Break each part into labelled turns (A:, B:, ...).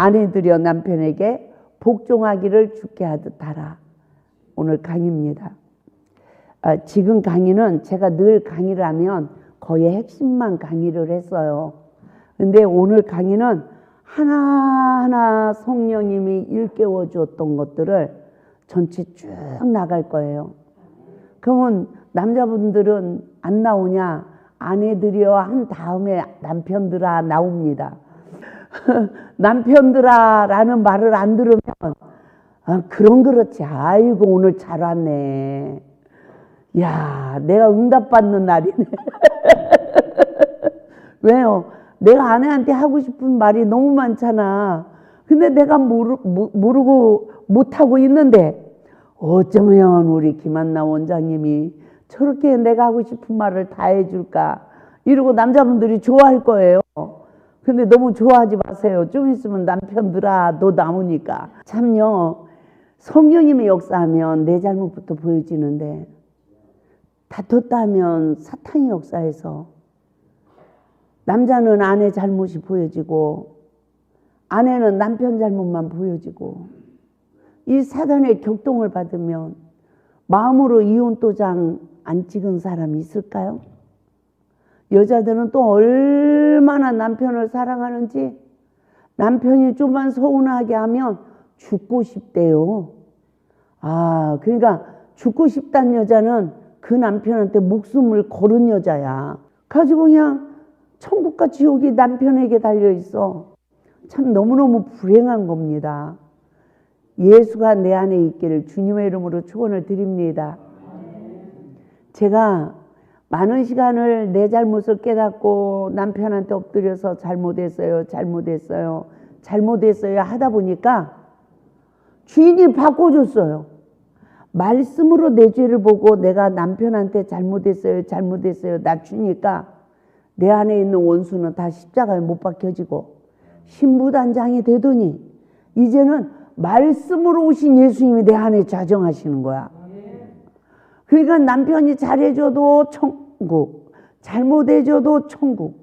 A: 아내들여 남편에게 복종하기를 주께 하듯 하라. 오늘 강의입니다. 지금 강의는 제가 늘 강의를 하면 거의 핵심만 강의를 했어요. 근데 오늘 강의는 하나하나 성령님이 일깨워 주었던 것들을 전체 쭉 나갈 거예요. 그러면 남자분들은 안 나오냐? 아내들이여 한 다음에 남편들아 나옵니다. 남편들아 라는 말을 안 들으면 그렇지. 아이고 오늘 잘 왔네. 야, 내가 응답받는 날이네. 왜요? 내가 아내한테 하고 싶은 말이 너무 많잖아. 근데 내가 모르고 못하고 있는데 어쩌면 우리 김한나 원장님이 저렇게 내가 하고 싶은 말을 다 해줄까 이러고 남자분들이 좋아할 거예요. 근데 너무 좋아하지 마세요. 좀 있으면 남편들아 너 나오니까. 참요, 성령님의 역사하면 내 잘못부터 보여지는데 다퉜다 하면 사탄이 역사해서 남자는 아내 잘못이 보여지고 아내는 남편 잘못만 보여지고 이 사단의 격동을 받으면 마음으로 이혼 도장 안 찍은 사람이 있을까요? 여자들은 또 얼마나 남편을 사랑하는지 남편이 좀만 서운하게 하면 죽고 싶대요. 그러니까 죽고 싶다는 여자는 그 남편한테 목숨을 걸은 여자야. 가지고 그냥 천국과 지옥이 남편에게 달려있어. 참 너무너무 불행한 겁니다. 예수가 내 안에 있기를 주님의 이름으로 축원을 드립니다. 제가 많은 시간을 내 잘못을 깨닫고 남편한테 엎드려서 잘못했어요 하다 보니까 주인이 바꿔줬어요. 말씀으로 내 죄를 보고 내가 남편한테 잘못했어요 낮추니까 내 안에 있는 원수는 다 십자가에 못 박혀지고 신부단장이 되더니 이제는 말씀으로 오신 예수님이 내 안에 좌정하시는 거야. 그러니까 남편이 잘해줘도 천국, 잘못해줘도 천국.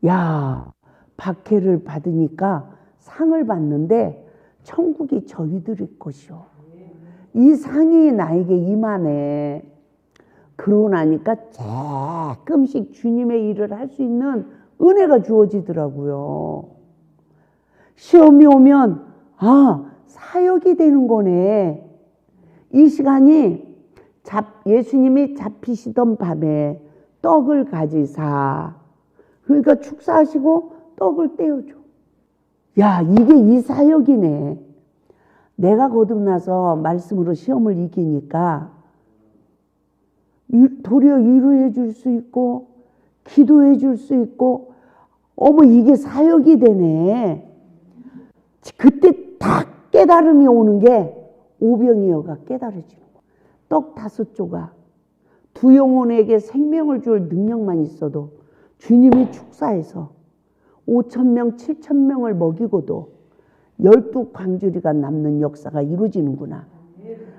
A: 야, 박해를 받으니까 상을 받는데 천국이 저희들의 것이요. 이 상이 나에게 임하네. 그러고 나니까 조금씩 주님의 일을 할 수 있는 은혜가 주어지더라고요. 시험이 오면 사역이 되는 거네. 이 시간이 예수님이 잡히시던 밤에 떡을 가지사, 그러니까 축사하시고 떡을 떼어줘. 야, 이게 이 사역이네. 내가 거듭나서 말씀으로 시험을 이기니까 도리어 위로해 줄 수 있고 기도해 줄 수 있고 이게 사역이 되네. 그때 딱 깨달음이 오는 게 오병이어가 깨달아지는 거야. 떡 5조각 두 영혼에게 생명을 줄 능력만 있어도 주님이 축사해서 5,000명 7,000명을 먹이고도 12광주리가 남는 역사가 이루어지는구나.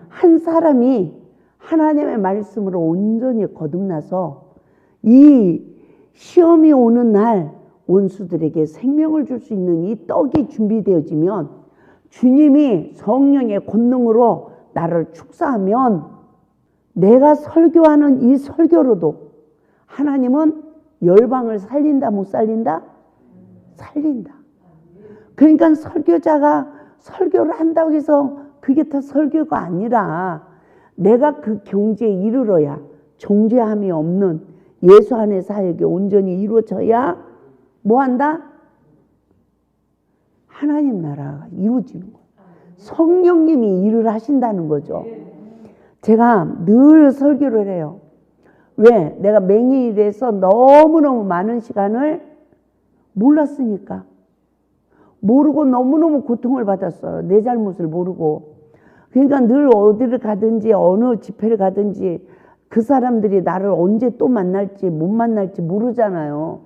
A: 한 사람이 하나님의 말씀으로 온전히 거듭나서 이 시험이 오는 날 원수들에게 생명을 줄 수 있는 이 떡이 준비되어지면 주님이 성령의 권능으로 나를 축사하면 내가 설교하는 이 설교로도 하나님은 열방을 살린다 못 살린다? 살린다. 그러니까 설교자가 설교를 한다고 해서 그게 다 설교가 아니라 내가 그 경지에 이르러야 정죄함이 없는 예수 안의 사역이 온전히 이루어져야 뭐한다? 하나님 나라가 이루어지는 거예요. 성령님이 일을 하신다는 거죠. 제가 늘 설교를 해요. 왜? 내가 맹인이 돼서 너무너무 많은 시간을 몰랐으니까. 모르고 너무너무 고통을 받았어요. 내 잘못을 모르고. 그러니까 늘 어디를 가든지 어느 집회를 가든지 그 사람들이 나를 언제 또 만날지 못 만날지 모르잖아요.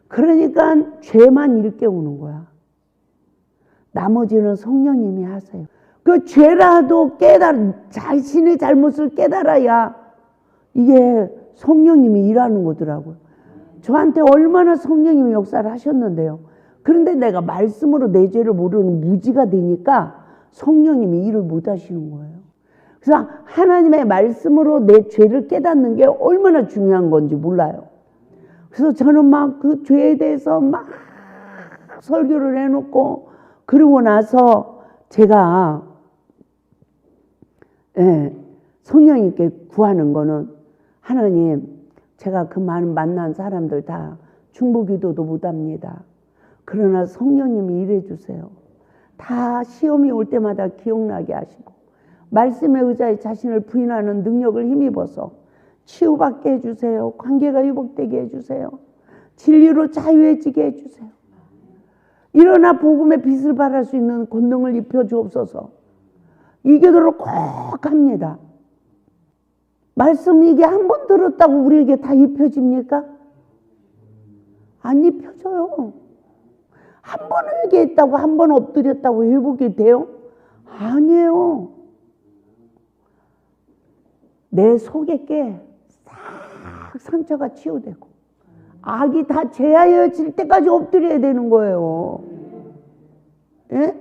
A: 그러니까 죄만 일깨우는 거야. 나머지는 성령님이 하세요. 그 죄라도 자신의 잘못을 깨달아야 이게 성령님이 일하는 거더라고요. 저한테 얼마나 성령님이 역사를 하셨는데요. 그런데 내가 말씀으로 내 죄를 모르는 무지가 되니까 성령님이 일을 못 하시는 거예요. 그래서 하나님의 말씀으로 내 죄를 깨닫는 게 얼마나 중요한 건지 몰라요. 그래서 저는 막 그 죄에 대해서 막 설교를 해놓고, 그러고 나서 제가 성령님께 구하는 거는, 하나님, 제가 그 많은 만난 사람들 다 중보기도도 못합니다. 그러나 성령님이 일해 주세요. 다 시험이 올 때마다 기억나게 하시고 말씀의 의자에 자신을 부인하는 능력을 힘입어서 치유받게 해주세요. 관계가 회복되게 해주세요. 진리로 자유해지게 해주세요. 일어나 복음의 빛을 발할 수 있는 권능을 입혀주옵소서. 이 기도를 꼭 합니다. 말씀 이게 한 번 들었다고 우리에게 다 입혀집니까? 안 입혀져요. 한 번 회개했다고, 한 번 엎드렸다고 회복이 돼요? 아니에요. 내 속에 게 싹 상처가 치유되고 악이 다 제하여질 때까지 엎드려야 되는 거예요. 예?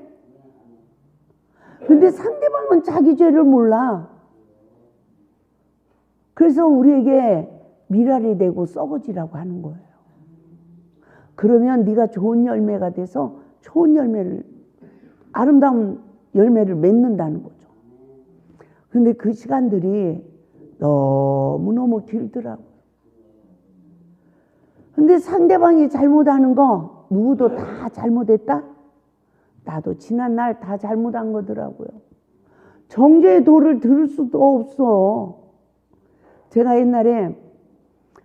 A: 근데 상대방은 자기 죄를 몰라. 그래서 우리에게 미랄이 되고 썩어지라고 하는 거예요. 그러면 네가 좋은 열매가 돼서 좋은 열매를, 아름다운 열매를 맺는다는 거죠. 근데 그 시간들이 너무너무 길더라고요. 근데 상대방이 잘못하는 거 누구도 다 잘못했다? 나도 지난날 다 잘못한 거더라고요. 정죄의 도를 들을 수도 없어. 제가 옛날에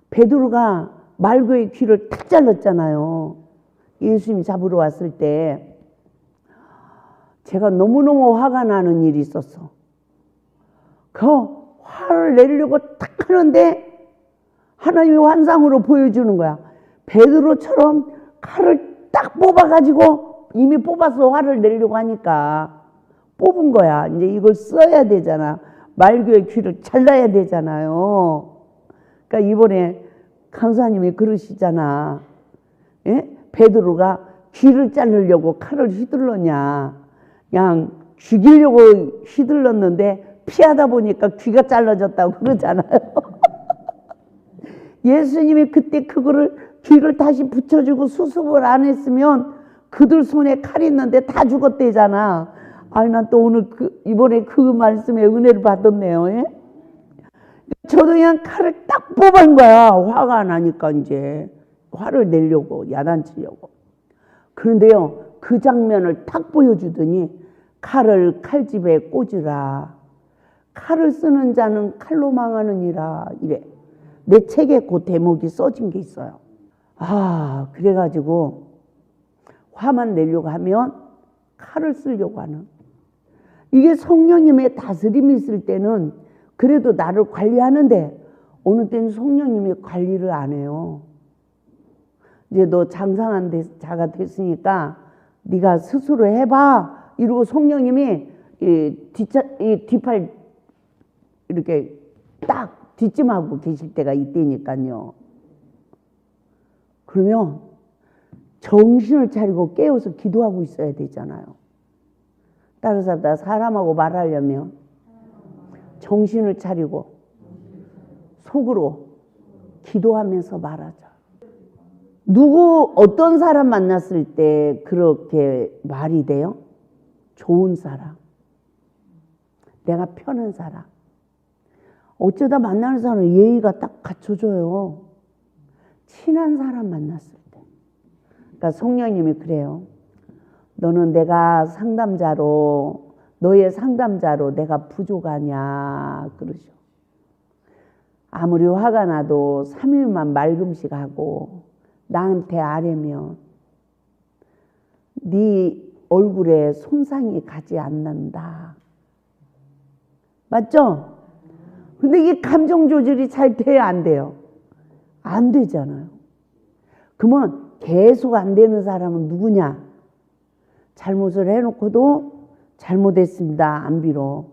A: 베드로가 말고의 귀를 탁 잘랐잖아요. 예수님이 잡으러 왔을 때 제가 너무너무 화가 나는 일이 있었어. 그 화를 내려고 탁 하는데 하나님이 환상으로 보여주는 거야. 베드로처럼 칼을 딱 뽑아가지고, 이미 뽑아서 화를 내려고 하니까 뽑은 거야. 이제 이걸 써야 되잖아. 말교의 귀를 잘라야 되잖아요. 그러니까 이번에 강사님이 그러시잖아. 예? 베드로가 귀를 자르려고 칼을 휘둘렀냐. 그냥 죽이려고 휘둘렀는데 피하다 보니까 귀가 잘라졌다고 그러잖아요. 예수님이 그때 그거를 귀를 다시 붙여주고 수습을 안 했으면 그들 손에 칼이 있는데 다 죽었대잖아. 아니, 난 또 오늘 이번에 그 말씀에 은혜를 받았네요. 예? 저도 그냥 칼을 딱 뽑은 거야. 화가 나니까 이제 화를 내려고, 야단치려고. 그런데요, 그 장면을 딱 보여주더니 칼을 칼집에 꽂으라. 칼을 쓰는 자는 칼로 망하느니라. 이래. 내 책에 그 대목이 써진 게 있어요. 아, 그래가지고 화만 내려고 하면 칼을 쓰려고 하는. 이게 성령님의 다스림이 있을 때는 그래도 나를 관리하는데, 어느 때는 성령님이 관리를 안 해요. 이제 너 장상한 자가 됐으니까 네가 스스로 해봐 이러고 성령님이 이 뒷팔 이렇게 딱 뒷짐하고 계실 때가 이때니까요. 그러면 정신을 차리고 깨어서 기도하고 있어야 되잖아요. 따라서 사람하고 말하려면 정신을 차리고 속으로 기도하면서 말하자. 누구 어떤 사람 만났을 때 그렇게 말이 돼요? 좋은 사람, 내가 편한 사람. 어쩌다 만나는 사람은 예의가 딱 갖춰져요. 친한 사람 만났을 때. 그러니까 성령님이 그래요. 너는 내가 상담자로, 너의 상담자로 내가 부족하냐 그러죠. 아무리 화가 나도 3일만 말금식하고 나한테 아뢰면 네 얼굴에 손상이 가지 않는다. 맞죠? 근데 이게 감정 조절이 잘 돼야 안 돼요? 안 되잖아요. 그러면 계속 안 되는 사람은 누구냐? 잘못을 해놓고도 잘못했습니다 안 빌어.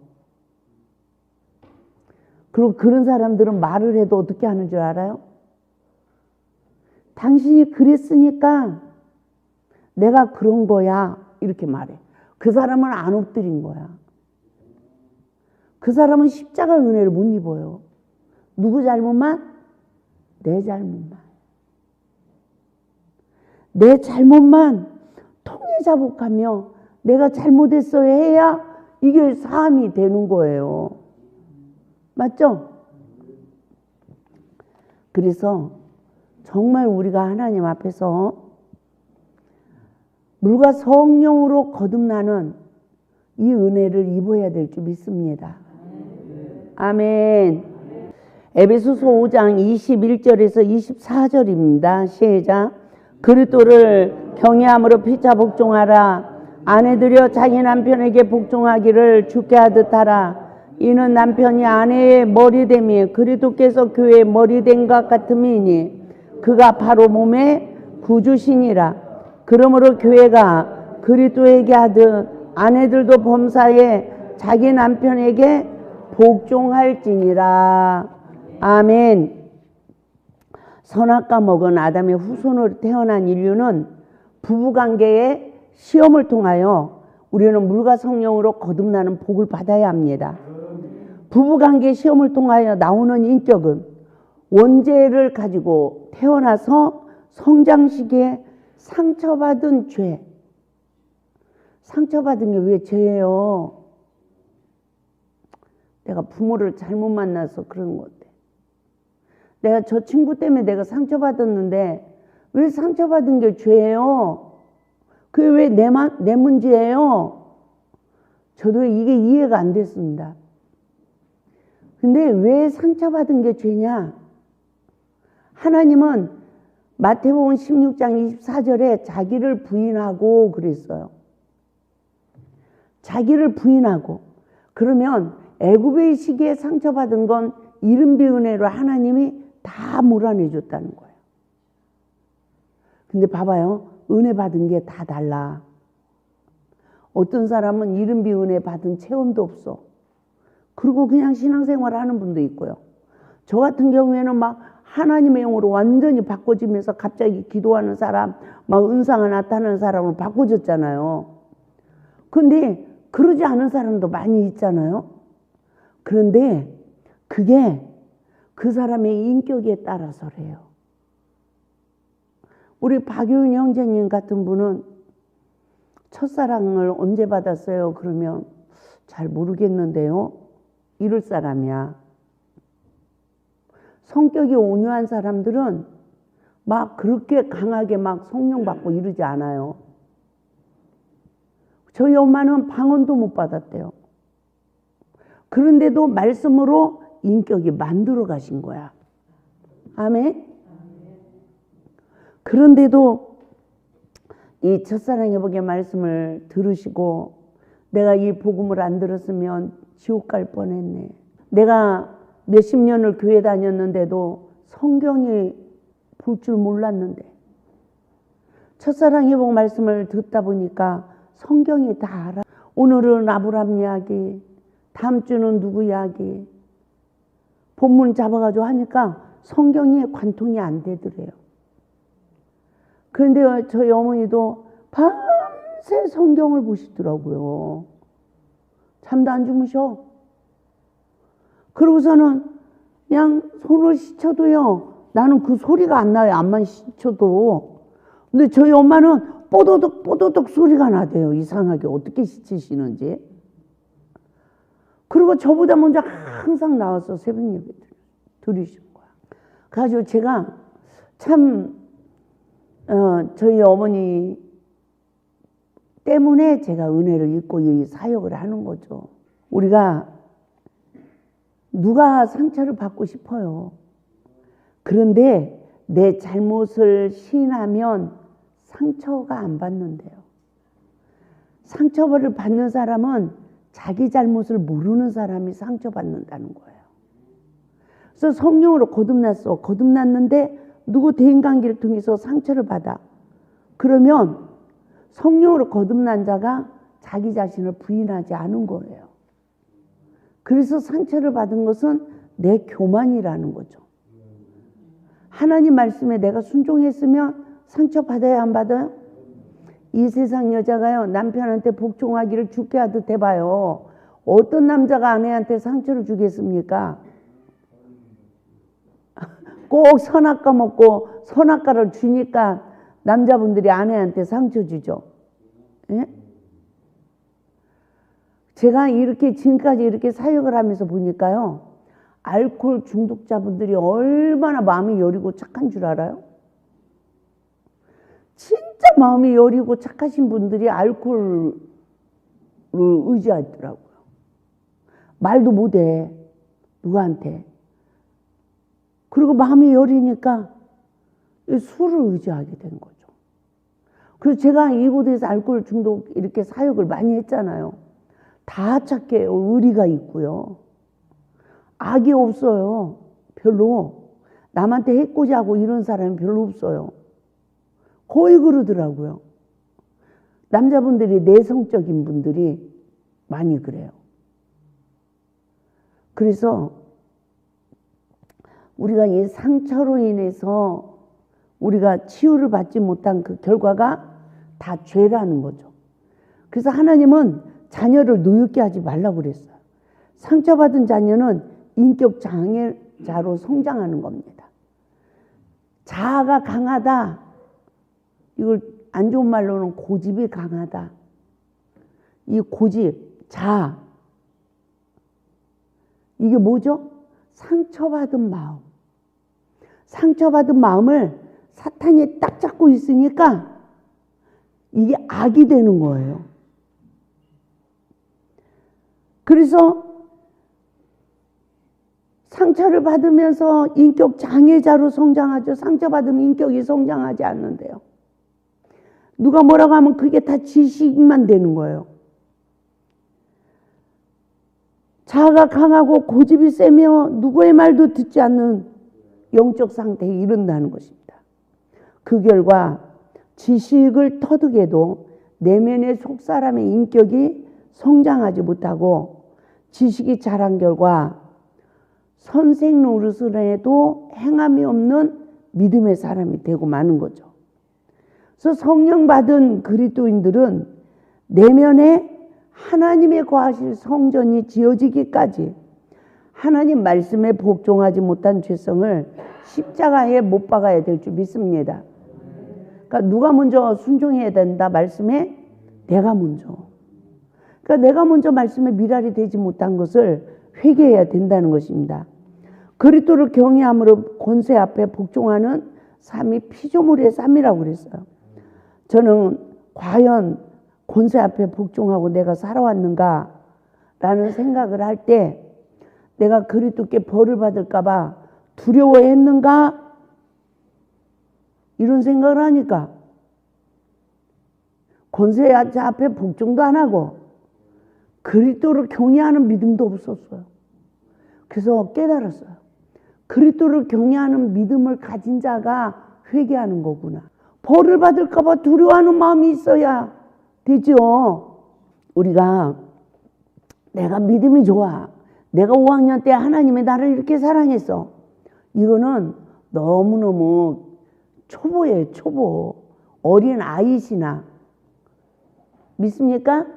A: 그리고 그런 사람들은 말을 해도 어떻게 하는 줄 알아요? 당신이 그랬으니까 내가 그런 거야. 이렇게 말해. 그 사람은 안 엎드린 거야. 그 사람은 십자가 은혜를 못 입어요. 누구 잘못만? 내 잘못만. 내 잘못만 통해자복하며 내가 잘못했어야 해야 이게 사함이 되는 거예요. 맞죠? 그래서 정말 우리가 하나님 앞에서 물과 성령으로 거듭나는 이 은혜를 입어야 될 줄 믿습니다. 아멘. 에베소서 5장 21절에서 24절입니다. 시작. 그리스도를 경외함으로 피차 복종하라. 아내들여 자기 남편에게 복종하기를 주께 하듯 하라. 이는 남편이 아내의 머리됨이 그리스도께서 교회의 머리된 것 같음이니 그가 바로 몸의 구주시니라. 그러므로 교회가 그리스도에게 하듯 아내들도 범사에 자기 남편에게 복종할지니라. 아멘. 선악과 먹은 아담의 후손으로 태어난 인류는 부부관계의 시험을 통하여 우리는 물과 성령으로 거듭나는 복을 받아야 합니다. 부부관계 시험을 통하여 나오는 인격은 원죄를 가지고 태어나서 성장 시기에 상처받은 죄. 상처받은 게 왜 죄예요? 내가 부모를 잘못 만나서 그런 것 같아. 내가 저 친구 때문에 내가 상처받았는데 왜 상처받은 게 죄예요? 그게 왜 내 문제예요? 저도 이게 이해가 안 됐습니다. 근데 왜 상처받은 게 죄냐? 하나님은 마태복음 16장 24절에 자기를 부인하고 그랬어요. 자기를 부인하고. 그러면 애굽의 시기에 상처받은 건 이른비 은혜로 하나님이 다 몰아내 줬다는 거예요. 근데 봐봐요. 은혜 받은 게 다 달라. 어떤 사람은 이른비 은혜 받은 체험도 없어. 그리고 그냥 신앙생활을 하는 분도 있고요. 저 같은 경우에는 막 하나님의 영으로 완전히 바꿔지면서 갑자기 기도하는 사람, 막 은사가 나타나는 사람으로 바꿔졌잖아요. 근데 그러지 않은 사람도 많이 있잖아요. 그런데 그게 그 사람의 인격에 따라서래요. 우리 박효은 형제님 같은 분은 첫사랑을 언제 받았어요? 그러면 잘 모르겠는데요. 이럴 사람이야. 성격이 온유한 사람들은 막 그렇게 강하게 막 성령 받고 이러지 않아요. 저희 엄마는 방언도 못 받았대요. 그런데도 말씀으로 인격이 만들어 가신 거야. 아멘? 그런데도 이 첫사랑 여복의 말씀을 들으시고 내가 이 복음을 안 들었으면 지옥 갈 뻔했네. 내가 몇십 년을 교회 다녔는데도 성경이 볼 줄 몰랐는데 첫사랑 여복 말씀을 듣다 보니까 성경이 다 알아. 오늘은 아브람 이야기, 다음 주는 누구 이야기, 본문 잡아가지고 하니까 성경이 관통이 안 되더래요. 그런데 저희 어머니도 밤새 성경을 보시더라고요. 잠도 안 주무셔. 그러고서는 그냥 손을 씻혀도요. 나는 그 소리가 안 나요. 안만 씻혀도. 근데 저희 엄마는 뽀도득 뽀도득 소리가 나대요. 이상하게 어떻게 씻으시는지. 그리고 저보다 먼저 항상 나와서 새벽 예배 들으신 거야. 그래가지고 제가 참 저희 어머니 때문에 제가 은혜를 입고 이 사역을 하는 거죠. 우리가 누가 상처를 받고 싶어요. 그런데 내 잘못을 시인하면 상처가 안 받는데요. 상처를 받는 사람은 자기 잘못을 모르는 사람이 상처받는다는 거예요. 그래서 성령으로 거듭났어. 거듭났는데 누구 대인관계를 통해서 상처를 받아. 그러면 성령으로 거듭난 자가 자기 자신을 부인하지 않은 거예요. 그래서 상처를 받은 것은 내 교만이라는 거죠. 하나님 말씀에 내가 순종했으면 상처 받아야 안 받아요? 이 세상 여자가요, 남편한테 복종하기를 죽게 하듯 해봐요. 어떤 남자가 아내한테 상처를 주겠습니까? 꼭 선악과 먹고 선악과를 주니까 남자분들이 아내한테 상처 주죠. 예? 제가 이렇게 지금까지 이렇게 사역을 하면서 보니까요, 알코올 중독자분들이 얼마나 마음이 여리고 착한 줄 알아요? 진짜 마음이 여리고 착하신 분들이 알코올을 의지하더라고요. 말도 못해, 누구한테. 그리고 마음이 여리니까 술을 의지하게 된 거죠. 그래서 제가 이곳에서 알코올 중독 이렇게 사역을 많이 했잖아요. 다 착해요. 의리가 있고요. 악이 없어요. 별로. 남한테 해코지하고 이런 사람이 별로 없어요. 거의 그러더라고요. 남자분들이 내성적인 분들이 많이 그래요. 그래서 우리가 이 상처로 인해서 우리가 치유를 받지 못한 그 결과가 다 죄라는 거죠. 그래서 하나님은 자녀를 노엽게 하지 말라고 그랬어요. 상처받은 자녀는 인격 장애자로 성장하는 겁니다. 자아가 강하다. 이걸 안 좋은 말로는 고집이 강하다. 이 고집, 자아. 이게 뭐죠? 상처받은 마음. 상처받은 마음을 사탄이 딱 잡고 있으니까 이게 악이 되는 거예요. 그래서 상처를 받으면서 인격 장애자로 성장하죠. 상처받으면 인격이 성장하지 않는데요. 누가 뭐라고 하면 그게 다 지식만 되는 거예요. 자아가 강하고 고집이 세며 누구의 말도 듣지 않는 영적 상태에 이른다는 것입니다. 그 결과 지식을 터득해도 내면의 속사람의 인격이 성장하지 못하고 지식이 자란 결과 선생 노릇을 해도 행함이 없는 믿음의 사람이 되고 마는 거죠. 그래서 성령 받은 그리스도인들은 내면에 하나님의 거하실 성전이 지어지기까지 하나님 말씀에 복종하지 못한 죄성을 십자가에 못 박아야 될 줄 믿습니다. 그러니까 누가 먼저 순종해야 된다 말씀에? 내가 먼저. 그러니까 내가 먼저 말씀에 미랄이 되지 못한 것을 회개해야 된다는 것입니다. 그리스도를 경외함으로 권세 앞에 복종하는 삶이 피조물의 삶이라고 그랬어요. 저는 과연 권세 앞에 복종하고 내가 살아왔는가 라는 생각을 할 때 내가 그리스도께 벌을 받을까 봐 두려워했는가 이런 생각을 하니까 권세 앞에 복종도 안 하고 그리스도를 경외하는 믿음도 없었어요. 그래서 깨달았어요. 그리스도를 경외하는 믿음을 가진 자가 회개하는 거구나. 벌을 받을까 봐 두려워하는 마음이 있어야 되죠. 우리가 내가 믿음이 좋아. 내가 5학년 때 하나님이 나를 이렇게 사랑했어. 이거는 너무너무 초보예요. 초보. 어린 아이시나. 믿습니까?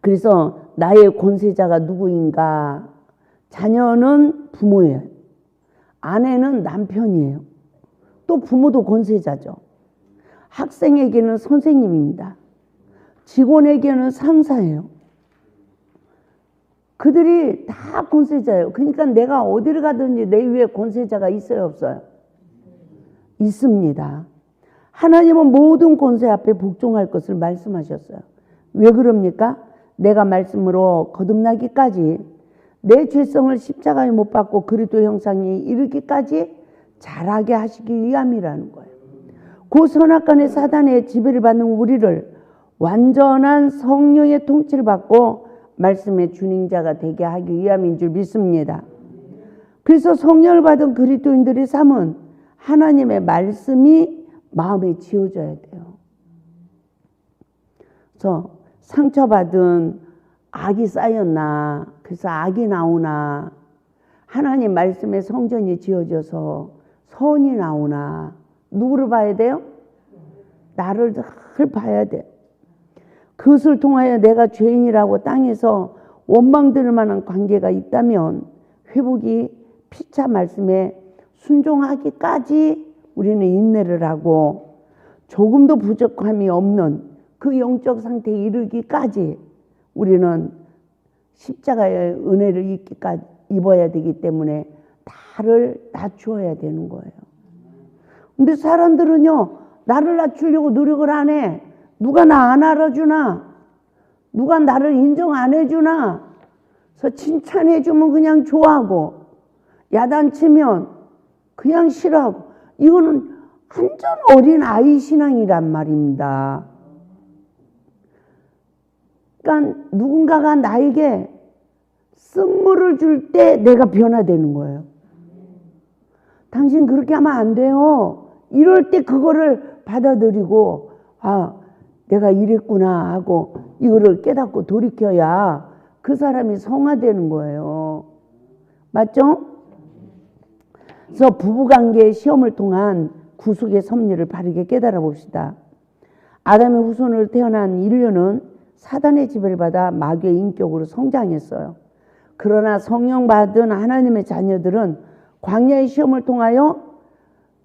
A: 그래서 나의 권세자가 누구인가? 자녀는 부모예요. 아내는 남편이에요. 또 부모도 권세자죠. 학생에게는 선생님입니다. 직원에게는 상사예요. 그들이 다 권세자예요. 그러니까 내가 어디를 가든지 내 위에 권세자가 있어요, 없어요? 있습니다. 하나님은 모든 권세 앞에 복종할 것을 말씀하셨어요. 왜 그럽니까? 내가 말씀으로 거듭나기까지 내 죄성을 십자가에 못 박고 그리스도 형상이 이르기까지 자라게 하시기 위함이라는 거예요. 그 선악간의 사단의 지배를 받는 우리를 완전한 성령의 통치를 받고 말씀의 주님자가 되게 하기 위함인 줄 믿습니다. 그래서 성령을 받은 그리스도인들의 삶은 하나님의 말씀이 마음에 지어져야 돼요. 그래서 상처받은 악이 쌓였나, 그래서 악이 나오나, 하나님 말씀의 성전이 지어져서 선이 나오나, 누구를 봐야 돼요? 나를 늘 봐야 돼. 그것을 통하여 내가 죄인이라고 땅에서 원망될 만한 관계가 있다면 회복이 피차 말씀에 순종하기까지 우리는 인내를 하고 조금도 부족함이 없는 그 영적 상태에 이르기까지 우리는 십자가의 은혜를 입어야 되기 때문에 나를 낮추어야 되는 거예요. 근데 사람들은요, 나를 낮추려고 노력을 안 해. 누가 나 안 알아주나? 누가 나를 인정 안 해주나? 그래서 칭찬해주면 그냥 좋아하고, 야단치면 그냥 싫어하고, 이거는 완전 어린 아이 신앙이란 말입니다. 그러니까 누군가가 나에게 선물을 줄 때 내가 변화되는 거예요. 당신 그렇게 하면 안 돼요. 이럴 때 그거를 받아들이고, 아, 내가 이랬구나 하고 이거를 깨닫고 돌이켜야 그 사람이 성화되는 거예요. 맞죠? 그래서 부부관계의 시험을 통한 구속의 섭리를 바르게 깨달아 봅시다. 아담의 후손으로 태어난 인류는 사단의 지배를 받아 마귀의 인격으로 성장했어요. 그러나 성령 받은 하나님의 자녀들은 광야의 시험을 통하여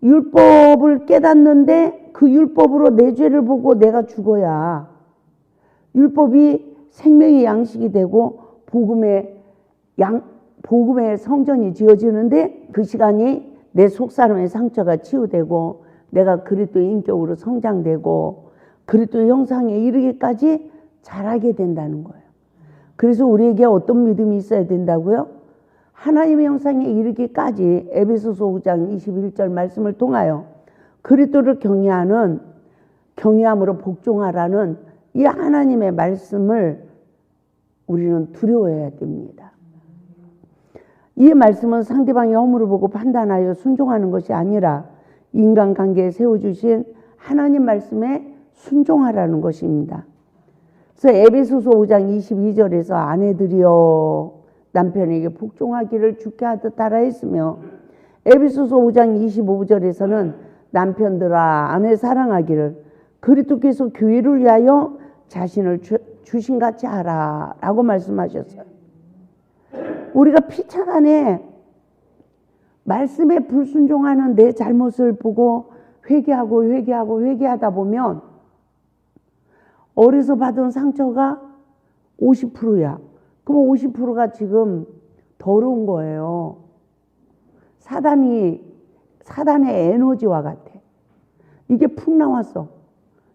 A: 율법을 깨닫는데 그 율법으로 내 죄를 보고 내가 죽어야 율법이 생명의 양식이 되고 복음의 성전이 지어지는데 그 시간이 내 속사람의 상처가 치유되고 내가 그리스도의 인격으로 성장되고 그리스도의 형상에 이르기까지 자라게 된다는 거예요. 그래서 우리에게 어떤 믿음이 있어야 된다고요? 하나님의 형상에 이르기까지 에베소서 5장 21절 말씀을 통하여 그리스도를 경외함으로 복종하라는 이 하나님의 말씀을 우리는 두려워해야 됩니다. 이 말씀은 상대방의 허물을 보고 판단하여 순종하는 것이 아니라 인간관계에 세워주신 하나님 말씀에 순종하라는 것입니다. 그래서 에베소서 5장 22절에서 아내들이여 남편에게 복종하기를 주께 하듯 따라 했으며 에베소서 5장 25절에서는 남편들아 아내 사랑하기를 그리스도께서 교회를 위하여 자신을 주신같이 하라 라고 말씀하셨어요. 우리가 피차간에 말씀에 불순종하는 내 잘못을 보고 회개하다 보면 어려서 받은 상처가 50%야. 그럼 50%가 지금 더러운 거예요. 사단의 에너지와 같아. 이게 푹 나왔어.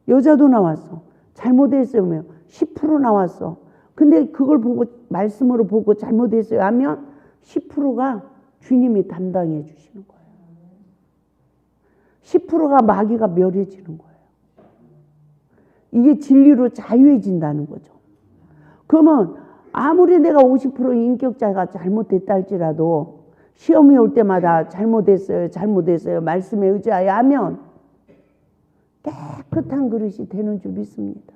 A: 여자도 나왔어. 잘못했으면 10% 나왔어. 근데 그걸 보고 말씀으로 보고 잘못했어요 하면 10%가 주님이 담당해 주시는 거예요. 10%가 마귀가 멸해지는 거예요. 이게 진리로 자유해진다는 거죠. 그러면 아무리 내가 50% 인격자가 잘못됐다 할지라도 시험이 올 때마다 잘못했어요 말씀에 의지하여 하면 깨끗한 그릇이 되는 줄 믿습니다.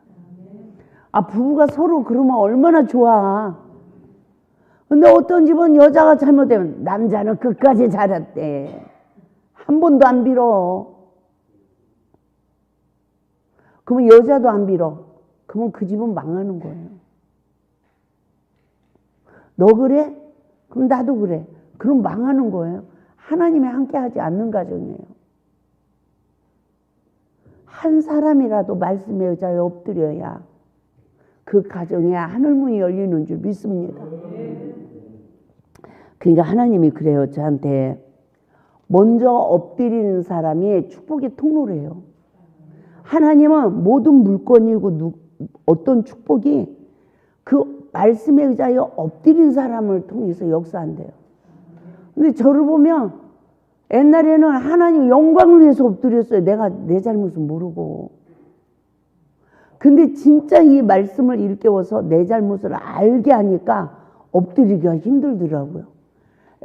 A: 아, 부부가 서로 그러면 얼마나 좋아. 근데 어떤 집은 여자가 잘못되면 남자는 끝까지 잘했대. 한 번도 안 빌어. 그러면 여자도 안 빌어. 그러면 그 집은 망하는 거예요. 너 그래? 그럼 나도 그래. 그럼 망하는 거예요. 하나님이 함께하지 않는 가정이에요. 한 사람이라도 말씀의 의자에 엎드려야 그 가정에 하늘문이 열리는 줄 믿습니다. 그러니까 하나님이 그래요. 저한테 먼저 엎드리는 사람이 축복의 통로래요. 하나님은 모든 물건이고 어떤 축복이 그 말씀에 의자에 엎드린 사람을 통해서 역사한대요. 근데 저를 보면 옛날에는 하나님 영광을 위해서 엎드렸어요. 내가 내 잘못을 모르고. 근데 진짜 이 말씀을 일깨워서 내 잘못을 알게 하니까 엎드리기가 힘들더라고요.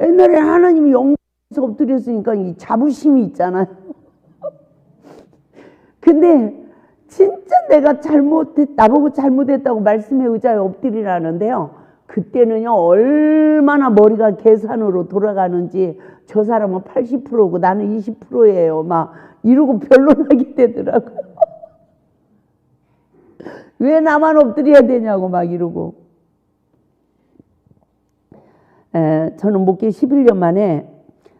A: 옛날에 하나님이 영광을 위해서 엎드렸으니까 이 자부심이 있잖아요. 근데 진짜 내가 나보고 잘못했다고 말씀에 의자에 엎드리라는데요. 그때는요, 얼마나 머리가 계산으로 돌아가는지 저 사람은 80%고 나는 20%예요. 막 이러고 변론하게 되더라고요. 왜 나만 엎드려야 되냐고 막 이러고. 저는 목회 11년 만에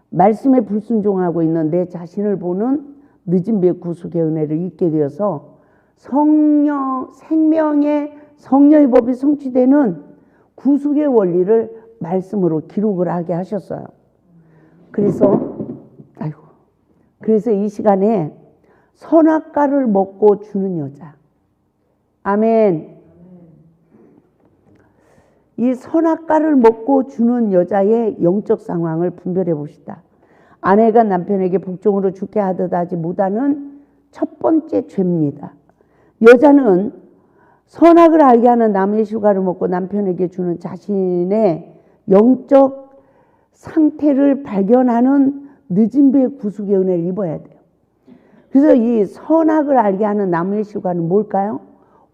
A: 말씀에 불순종하고 있는 내 자신을 보는 늦은 배 구속의 은혜를 잊게 되어서 생명의 성령의 법이 성취되는 구속의 원리를 말씀으로 기록을 하게 하셨어요. 그래서 이 시간에 선악과를 먹고 주는 여자. 아멘. 이 선악과를 먹고 주는 여자의 영적 상황을 분별해 봅시다. 아내가 남편에게 복종으로 죽게 하듯 하지 못하는 첫 번째 죄입니다. 여자는 선악을 알게 하는 나무의 실과를 먹고 남편에게 주는 자신의 영적 상태를 발견하는 늦은 배의 구속의 은혜를 입어야 돼요. 그래서 이 선악을 알게 하는 나무의 실과는 뭘까요?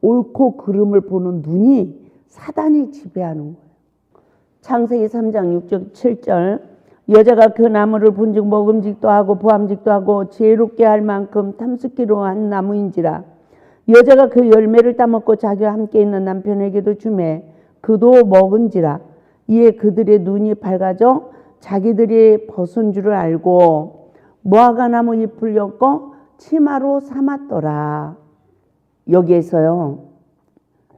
A: 옳고 그름을 보는 눈이 사단이 지배하는 거예요. 창세기 3장 6절 7절 여자가 그 나무를 본즉 먹음직도 하고 부함직도 하고 지혜롭게 할 만큼 탐스기로 한 나무인지라. 여자가 그 열매를 따먹고 자기와 함께 있는 남편에게도 주매 그도 먹은지라. 이에 그들의 눈이 밝아져 자기들이 벗은 줄을 알고 무화과 나무 잎을 엮어 치마로 삼았더라. 여기에서요,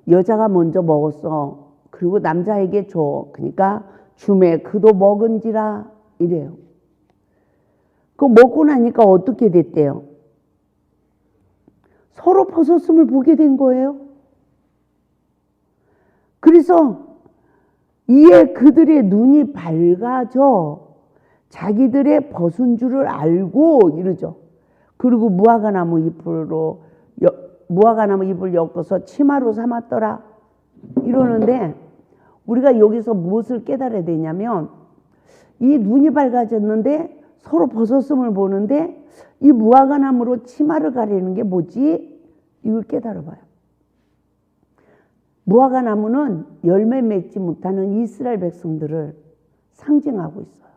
A: 여자가 먼저 먹었어. 그리고 남자에게 줘. 그러니까 주매 그도 먹은지라 이래요. 그거 먹고 나니까 어떻게 됐대요? 서로 벗었음을 보게 된 거예요. 그래서 이에 그들의 눈이 밝아져 자기들의 벗은 줄을 알고 이러죠. 그리고 무화과 나무 잎을 엮어서 치마로 삼았더라 이러는데, 우리가 여기서 무엇을 깨달아야 되냐면, 이 눈이 밝아졌는데 서로 벗었음을 보는데 이 무화과 나무로 치마를 가리는 게 뭐지? 이걸 깨달아 봐요. 무화과 나무는 열매 맺지 못하는 이스라엘 백성들을 상징하고 있어요.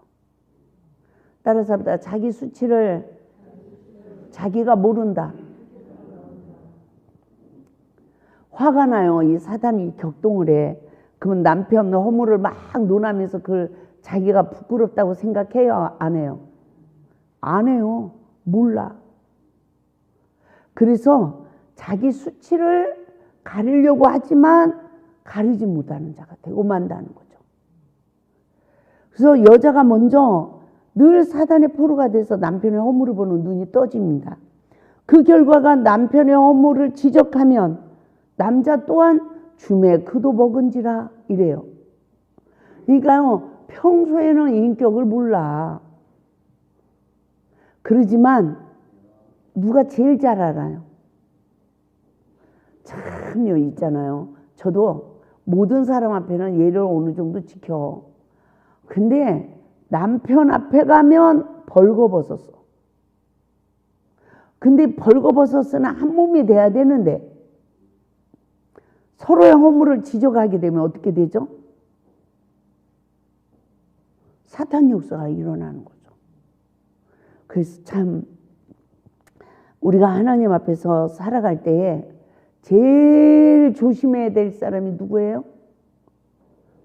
A: 따라서 자기 수치를 자기가 모른다. 화가 나요. 이 사단이 격동을 해. 그러면 남편 허물을 막 논하면서 그걸 자기가 부끄럽다고 생각해요? 안 해요? 안 해요. 몰라. 그래서 자기 수치를 가리려고 하지만 가리지 못하는 자가 되고 만다는 거죠. 그래서 여자가 먼저 늘 사단의 포로가 돼서 남편의 허물을 보는 눈이 떠집니다. 그 결과가 남편의 허물을 지적하면 남자 또한 주매 그도 먹은지라 이래요. 그러니까요, 평소에는 인격을 몰라. 그러지만 누가 제일 잘 알아요? 참요 있잖아요. 저도 모든 사람 앞에는 예를 어느 정도 지켜. 근데 남편 앞에 가면 벌거벗었어. 근데 벌거벗었으나 한 몸이 돼야 되는데 서로의 허물을 지적하게 되면 어떻게 되죠? 사탄 역사가 일어나는 거죠. 그래서 참 우리가 하나님 앞에서 살아갈 때에 제일 조심해야 될 사람이 누구예요?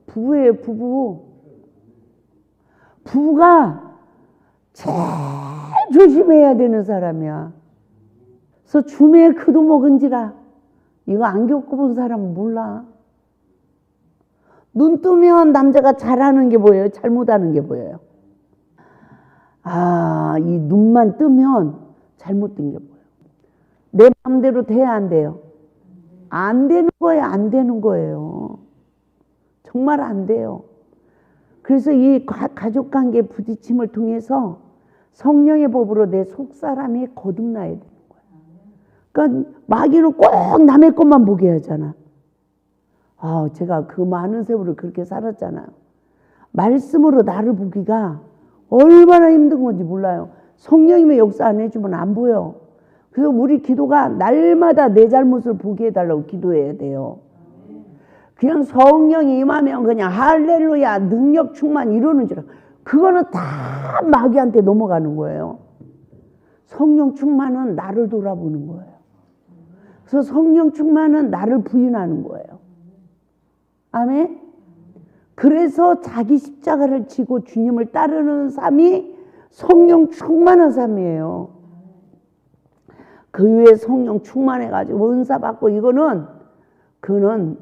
A: 부부예요. 부부가 제일 조심해야 되는 사람이야. 그래서 주매 그도 먹은지라. 이거 안 겪어본 사람은 몰라. 눈 뜨면 남자가 잘하는 게 보여요? 잘못하는 게 보여요? 이 눈만 뜨면 잘못된 게 보여요. 내 마음대로 돼야 안 돼요? 안 되는 거예요. 안 되는 거예요. 정말 안 돼요. 그래서 이 가족관계 부딪힘을 통해서 성령의 법으로 내 속사람이 거듭나야 되는 거예요. 그러니까 마귀는 꼭 남의 것만 보게 하잖아. 제가 그 많은 세월을 그렇게 살았잖아요. 말씀으로 나를 보기가 얼마나 힘든 건지 몰라요. 성령님의 역사 안 해주면 안 보여. 그래서 우리 기도가 날마다 내 잘못을 보게 해달라고 기도해야 돼요. 그냥 성령이 임하면 그냥 할렐루야 능력 충만 이러는 줄 알아. 그거는 다 마귀한테 넘어가는 거예요. 성령 충만은 나를 돌아보는 거예요. 저 성령 충만은 나를 부인하는 거예요. 아멘. 그래서 자기 십자가를 지고 주님을 따르는 삶이 성령 충만한 삶이에요. 그 위에 성령 충만해가지고 은사 받고 그거는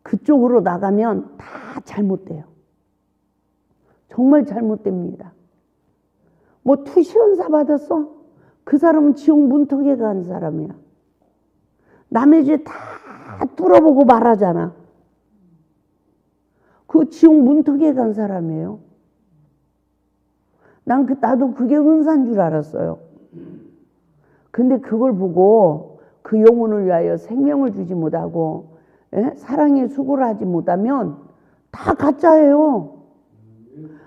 A: 그쪽으로 나가면 다 잘못돼요. 정말 잘못됩니다. 뭐 투시 은사 받았어? 그 사람은 지옥 문턱에 간 사람이야. 남의 죄 다 뚫어보고 말하잖아. 그 지옥 문턱에 간 사람이에요. 나도 그게 은사인 줄 알았어요. 근데 그걸 보고 그 영혼을 위하여 생명을 주지 못하고 사랑의 수고를 하지 못하면 다 가짜예요.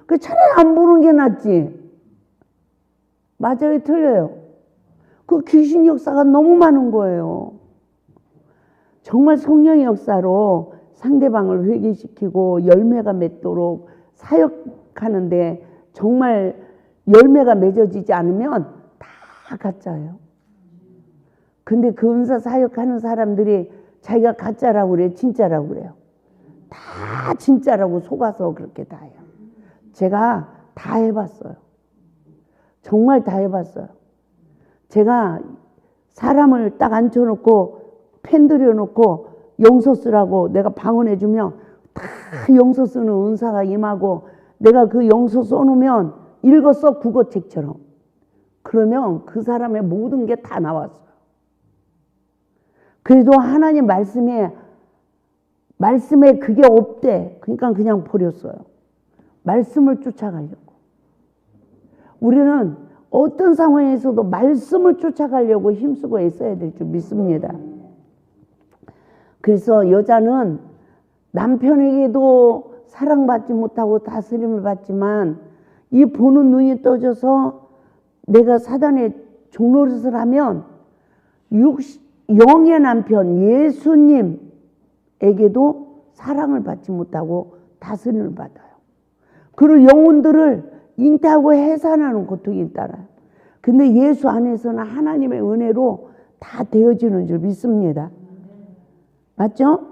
A: 그 차라리 안 보는 게 낫지. 맞아요, 틀려요? 그 귀신 역사가 너무 많은 거예요. 정말 성령의 역사로 상대방을 회개시키고 열매가 맺도록 사역하는데 정말 열매가 맺어지지 않으면 다 가짜예요. 근데 그 은사 사역하는 사람들이 자기가 가짜라고 그래, 진짜라고 그래요. 다 진짜라고 속아서 그렇게 다 해요. 제가 다 해봤어요. 정말 다 해봤어요. 제가 사람을 딱 앉혀놓고 펜 들여놓고 영서 쓰라고 내가 방언해주면 다 영서 쓰는 은사가 임하고 내가 그 영서 써놓으면 읽었어, 국어책처럼. 그러면 그 사람의 모든 게 다 나왔어요. 그래도 하나님 말씀에 그게 없대. 그러니까 그냥 버렸어요. 말씀을 쫓아가려고. 우리는 어떤 상황에서도 말씀을 쫓아가려고 힘쓰고 애써야 될 줄 믿습니다. 그래서 여자는 남편에게도 사랑받지 못하고 다스림을 받지만 이 보는 눈이 떠져서 내가 사단의 종노릇을 하면 영의 남편 예수님에게도 사랑을 받지 못하고 다스림을 받아요. 그리고 영혼들을 잉태하고 해산하는 고통이 따라요. 근데 예수 안에서는 하나님의 은혜로 다 되어지는 줄 믿습니다. 맞죠?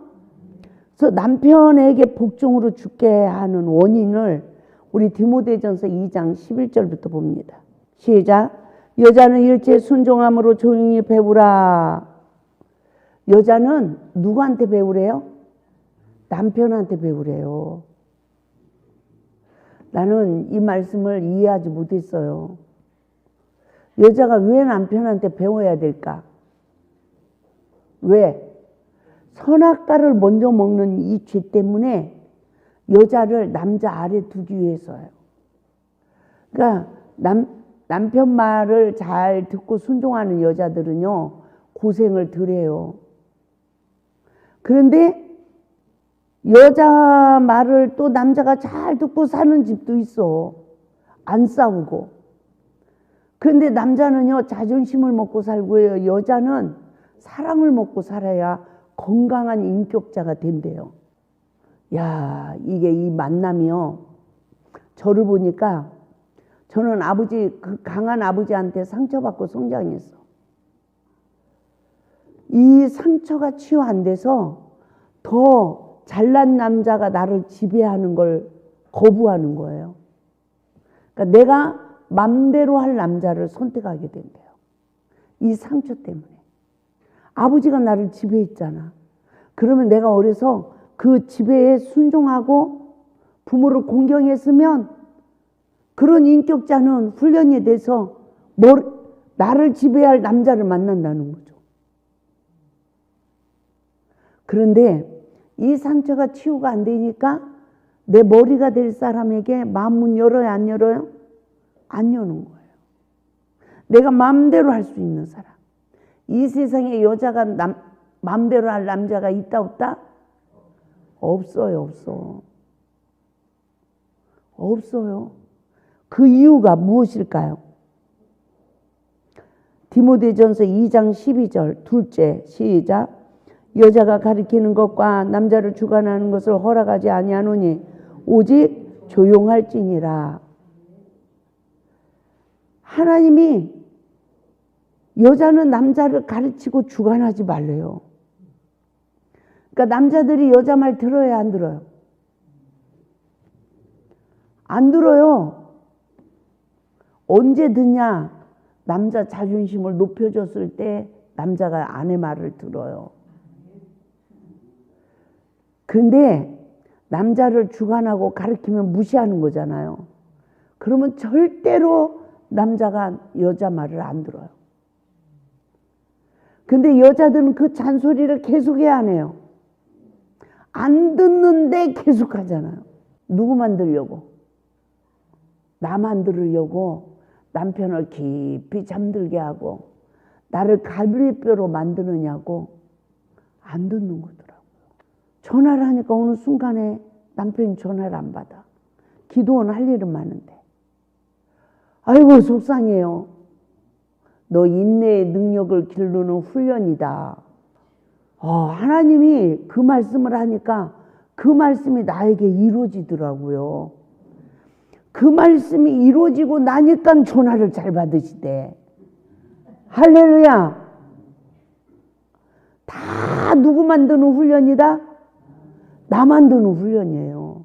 A: 그래서 남편에게 복종으로 죽게 하는 원인을 우리 디모데전서 2장 11절부터 봅니다. 시작. 여자는 일체 순종함으로 조용히 배우라. 여자는 누구한테 배우래요? 남편한테 배우래요. 나는 이 말씀을 이해하지 못했어요. 여자가 왜 남편한테 배워야 될까? 왜? 선악과를 먼저 먹는 이 죄 때문에 여자를 남자 아래 두기 위해서요. 그러니까 남편 말을 잘 듣고 순종하는 여자들은요, 고생을 덜 해요. 그런데 여자 말을 또 남자가 잘 듣고 사는 집도 있어. 안 싸우고. 그런데 남자는요, 자존심을 먹고 살고요. 여자는 사랑을 먹고 살아야 건강한 인격자가 된대요. 야, 이게 이 만남이요. 저를 보니까 저는 그 강한 아버지한테 상처받고 성장했어. 이 상처가 치유 안 돼서 더 잘난 남자가 나를 지배하는 걸 거부하는 거예요. 그러니까 내가 맘대로 할 남자를 선택하게 된대요. 이 상처 때문에. 아버지가 나를 지배했잖아. 그러면 내가 어려서 그 지배에 순종하고 부모를 공경했으면 그런 인격자는 훈련이 돼서 나를 지배할 남자를 만난다는 거죠. 그런데 이 상처가 치유가 안 되니까 내 머리가 될 사람에게 마음문 열어요, 안 열어요? 안 여는 거예요. 내가 마음대로 할 수 있는 사람. 이 세상에 여자가 마음대로 할 남자가 있다 없다? 없어요, 없어. 없어요. 그 이유가 무엇일까요? 디모데전서 2장 12절 둘째 시작. 여자가 가리키는 것과 남자를 주관하는 것을 허락하지 아니하노니 오직 조용할지니라. 하나님이 여자는 남자를 가르치고 주관하지 말래요. 그러니까 남자들이 여자 말 들어야 안 들어요? 안 들어요. 언제 듣냐? 남자 자존심을 높여줬을 때 남자가 아내 말을 들어요. 근데 남자를 주관하고 가르치면 무시하는 거잖아요. 그러면 절대로 남자가 여자 말을 안 들어요. 근데 여자들은 그 잔소리를 계속해야 하네요. 안 듣는데 계속 하잖아요. 누구만 들으려고? 나만 들으려고 남편을 깊이 잠들게 하고 나를 갈비뼈로 만드느냐고 안 듣는 거더라고요. 전화를 하니까 어느 순간에 남편이 전화를 안 받아. 기도원 할 일은 많은데. 아이고 속상해요. 너 인내의 능력을 기르는 훈련이다. 하나님이 그 말씀을 하니까 그 말씀이 나에게 이루어지더라고요. 그 말씀이 이루어지고 나니까 전화를 잘 받으시대. 할렐루야. 다 누구 만드는 훈련이다? 나 만드는 훈련이에요.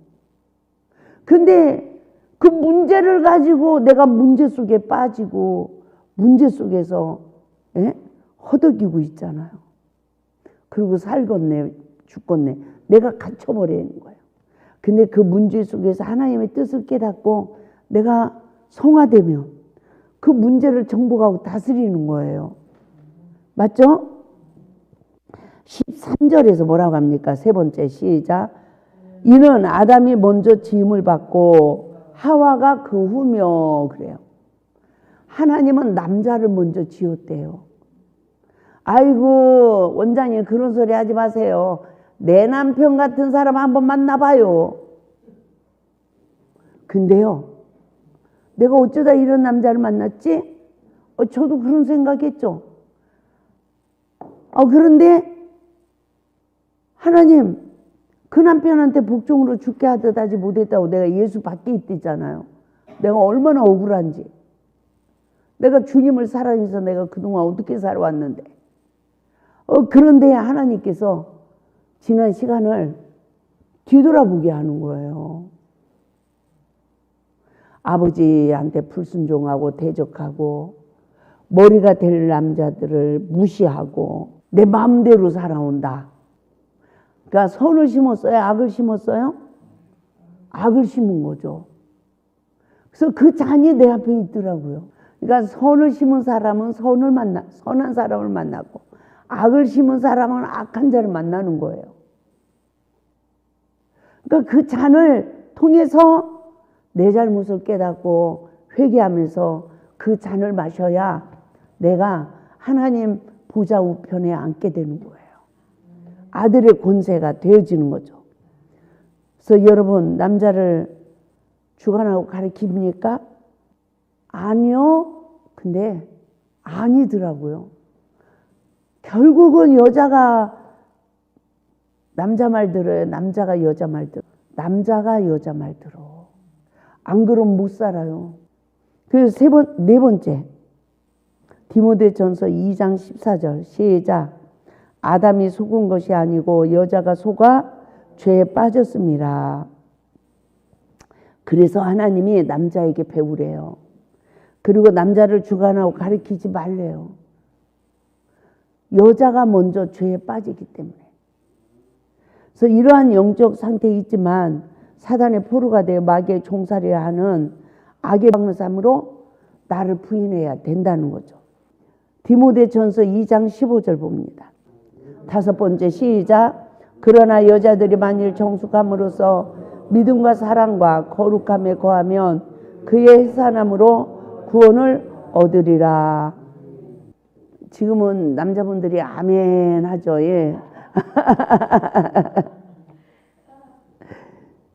A: 근데 그 문제를 가지고 내가 문제 속에 빠지고 문제 속에서 허덕이고 있잖아요. 그리고 살겠네 죽겠네 내가 갇혀버리는 거예요. 근데 그 문제 속에서 하나님의 뜻을 깨닫고 내가 성화되면 그 문제를 정복하고 다스리는 거예요. 맞죠? 13절에서 뭐라고 합니까? 세 번째 시작. 이는 아담이 먼저 지음을 받고 하와가 그 후며 그래요. 하나님은 남자를 먼저 지었대요. 아이고 원장님 그런 소리 하지 마세요. 내 남편 같은 사람 한번 만나봐요. 근데요 내가 어쩌다 이런 남자를 만났지? 저도 그런 생각했죠. 그런데 하나님 그 남편한테 복종으로 죽게 하듯 하지 못했다고 내가 예수 밖에 있댔잖아요. 내가 얼마나 억울한지. 내가 주님을 사랑해서 내가 그동안 어떻게 살아왔는데. 그런데 하나님께서 지난 시간을 뒤돌아보게 하는 거예요. 아버지한테 불순종하고 대적하고 머리가 될 남자들을 무시하고 내 마음대로 살아온다. 그러니까 선을 심었어요? 악을 심었어요? 악을 심은 거죠. 그래서 그 잔이 내 앞에 있더라고요. 그러니까 선을 심은 사람은 선한 사람을 만나고 악을 심은 사람은 악한 자를 만나는 거예요. 그러니까 그 잔을 통해서 내 잘못을 깨닫고 회개하면서 그 잔을 마셔야 내가 하나님 보좌 우편에 앉게 되는 거예요. 아들의 권세가 되어지는 거죠. 그래서 여러분 남자를 주관하고 가르칩니까? 아니요. 근데 아니더라고요. 결국은 여자가 남자 말 들어요. 남자가 여자 말 들어. 남자가 여자 말 들어. 안 그러면 못 살아요. 그래서 네 번째 디모데전서 2장 14절 시작. 아담이 속은 것이 아니고 여자가 속아 죄에 빠졌습니다. 그래서 하나님이 남자에게 배우래요. 그리고 남자를 주관하고 가르치지 말래요. 여자가 먼저 죄에 빠지기 때문에. 그래서 이러한 영적 상태에 있지만 사단의 포로가 되어 마귀의 종살이를 하는 악의 방사함으로 나를 부인해야 된다는 거죠. 디모데전서 2장 15절 봅니다. 다섯 번째 시작. 그러나 여자들이 만일 정숙함으로써 믿음과 사랑과 거룩함에 거하면 그의 해산함으로 구원을 얻으리라. 지금은 남자분들이 아멘 하죠. 예.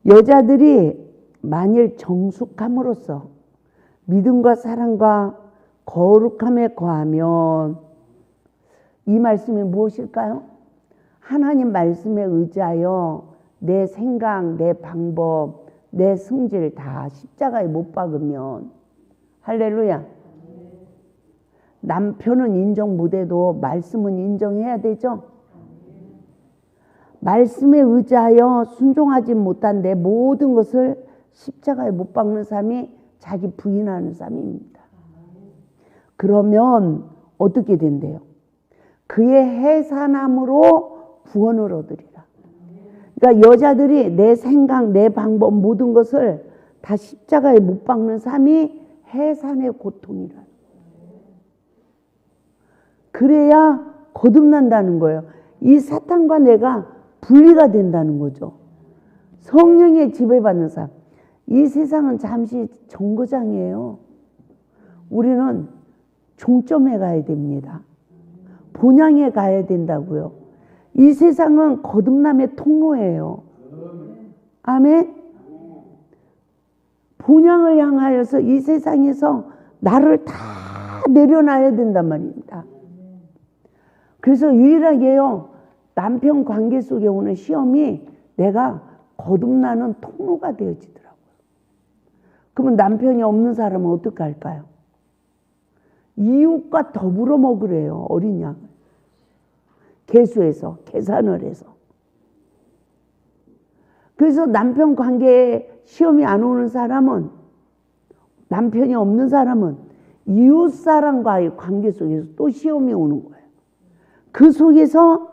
A: 여자들이 만일 정숙함으로써 믿음과 사랑과 거룩함에 거하면 이 말씀이 무엇일까요? 하나님 말씀에 의지하여 내 생각, 내 방법, 내 승질 다 십자가에 못 박으면 할렐루야. 남편은 인정 못해도 말씀은 인정해야 되죠. 말씀에 의지하여 순종하지 못한 내 모든 것을 십자가에 못 박는 삶이 자기 부인하는 삶입니다. 그러면 어떻게 된대요? 그의 해산함으로 구원을 얻으리라. 그러니까 여자들이 내 생각, 내 방법 모든 것을 다 십자가에 못 박는 삶이 해산의 고통이라. 그래야 거듭난다는 거예요. 이 사탄과 내가 분리가 된다는 거죠. 성령의 지배받는 삶. 이 세상은 잠시 정거장이에요. 우리는 종점에 가야 됩니다. 본향에 가야 된다고요. 이 세상은 거듭남의 통로예요. 아멘. 본향을 향하여서 이 세상에서 나를 다 내려놔야 된단 말입니다. 그래서 유일하게요, 남편 관계 속에 오는 시험이 내가 거듭나는 통로가 되어지더라고요. 그러면 남편이 없는 사람은 어떻게 할까요? 이웃과 더불어 먹으래요. 어린 양을 계수해서 계산을 해서. 그래서 남편 관계에 시험이 안 오는 사람은, 남편이 없는 사람은 이웃 사람과의 관계 속에서 또 시험이 오는 거예요. 그 속에서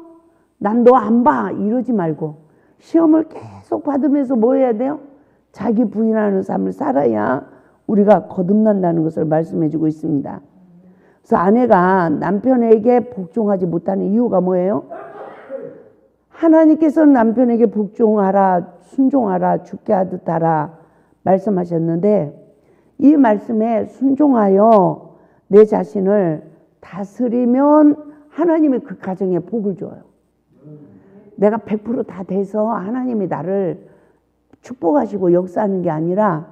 A: 난 너 안 봐 이러지 말고 시험을 계속 받으면서 뭐 해야 돼요? 자기 부인하는 삶을 살아야 우리가 거듭난다는 것을 말씀해 주고 있습니다. 그래서 아내가 남편에게 복종하지 못하는 이유가 뭐예요? 하나님께서는 남편에게 복종하라, 순종하라, 죽게 하듯 하라 말씀하셨는데, 이 말씀에 순종하여 내 자신을 다스리면 하나님이 그 가정에 복을 줘요. 내가 100% 다 돼서 하나님이 나를 축복하시고 역사하는 게 아니라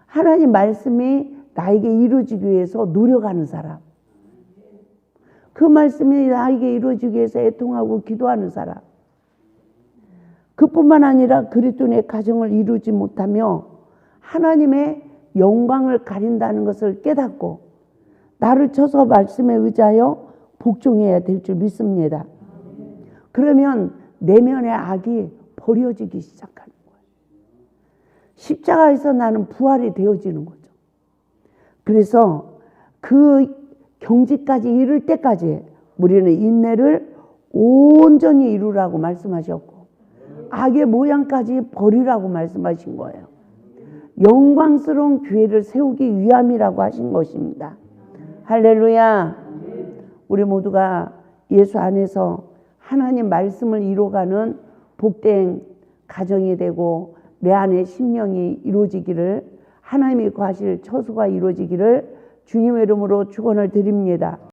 A: 하나님 말씀이 나에게 이루어지기 위해서 노력하는 사람, 그 말씀이 나에게 이루어지기 위해서 애통하고 기도하는 사람, 그뿐만 아니라 그리스도의 가정을 이루지 못하며 하나님의 영광을 가린다는 것을 깨닫고 나를 쳐서 말씀에 의지하여 복종해야 될 줄 믿습니다. 그러면 내면의 악이 버려지기 시작하는 거예요. 십자가에서 나는 부활이 되어지는 거죠. 그래서 그 경지까지 이를 때까지 우리는 인내를 온전히 이루라고 말씀하셨고, 악의 모양까지 버리라고 말씀하신 거예요. 영광스러운 교회를 세우기 위함이라고 하신 것입니다. 할렐루야. 우리 모두가 예수 안에서 하나님 말씀을 이루어가는 복된 가정이 되고 내 안에 심령이 이루어지기를, 하나님이 거하실 처소가 이루어지기를 주님의 이름으로 축원을 드립니다.